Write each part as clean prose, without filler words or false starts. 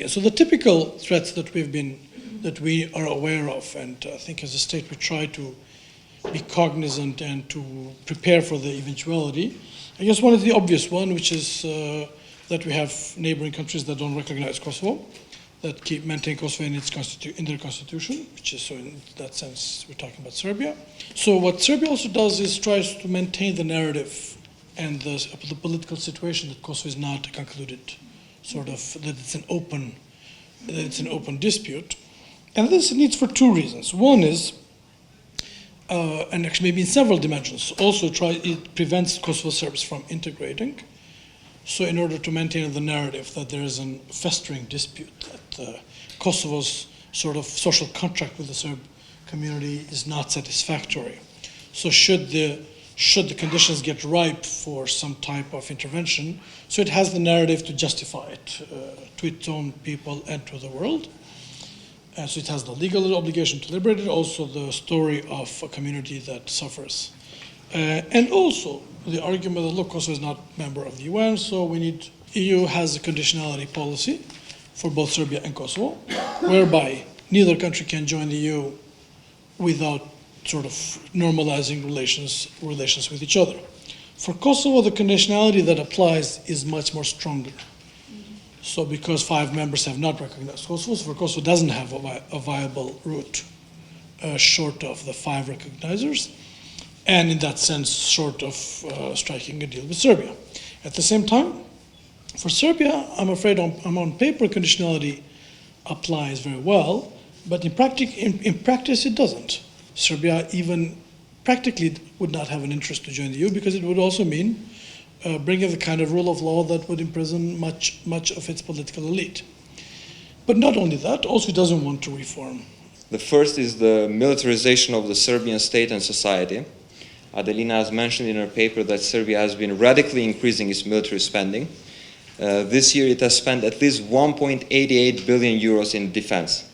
So the typical threats that we are aware of, and I think as a state we try to be cognizant and to prepare for the eventuality. I guess one is the obvious one, which is that we have neighboring countries that don't recognize Kosovo, that keep maintaining Kosovo in their constitution, which is, so in that sense we're talking about Serbia. So what Serbia also does is tries to maintain the narrative and the political situation that Kosovo is not a concluded sort of, that it's an open dispute. And this needs for two reasons. One is, and actually maybe in several dimensions, also it prevents Kosovo Serbs from integrating. So in order to maintain the narrative that there is a festering dispute, that Kosovo's sort of social contract with the Serb community is not satisfactory. So should the conditions get ripe for some type of intervention, so it has the narrative to justify it to its own people and to the world. So it has the legal obligation to liberate it, also the story of a community that suffers. And also the argument that, look, Kosovo is not a member of the UN, so EU has a conditionality policy for both Serbia and Kosovo, whereby neither country can join the EU without sort of normalizing relations with each other. For Kosovo, the conditionality that applies is much more stronger. So because 5 members have not recognized Kosovo, so for Kosovo doesn't have a viable route short of the 5 recognizers, and in that sense, short of striking a deal with Serbia. At the same time, for Serbia, I'm afraid on paper conditionality applies very well, but in practice it doesn't. Serbia even practically would not have an interest to join the EU because it would also mean bringing the kind of rule of law that would imprison much of its political elite. But not only that, also it doesn't want to reform. The first is the militarization of the Serbian state and society. Adelina has mentioned in her paper that Serbia has been radically increasing its military spending. This year it has spent at least 1.88 billion euros in defense.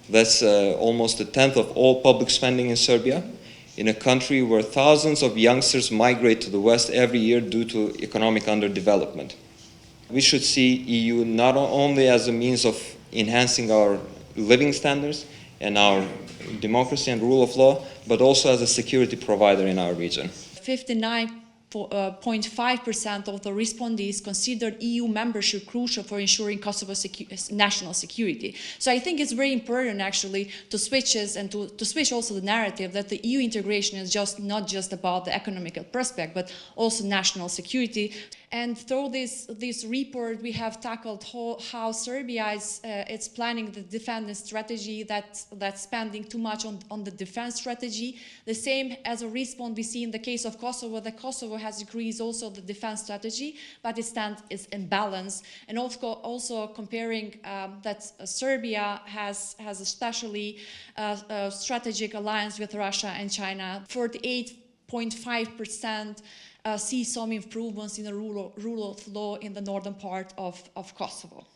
That's almost a tenth of all public spending in Serbia, in a country where thousands of youngsters migrate to the West every year due to economic underdevelopment. We should see EU not only as a means of enhancing our living standards and our democracy and rule of law, but also as a security provider in our region. 59.5% of the respondees considered EU membership crucial for ensuring Kosovo's national security. So I think it's very important actually to switch this and to switch also the narrative that the EU integration is not just about the economical prospect, but also national security. And through this report, we have tackled how Serbia is planning the defense strategy that's spending too much on the defense strategy. The same as a response we see in the case of Kosovo, that Kosovo has increased also the defense strategy, but its stance is imbalance. And also comparing that Serbia has especially a strategic alliance with Russia and China. 48.5% see some improvements in the rule of law in the northern part of Kosovo.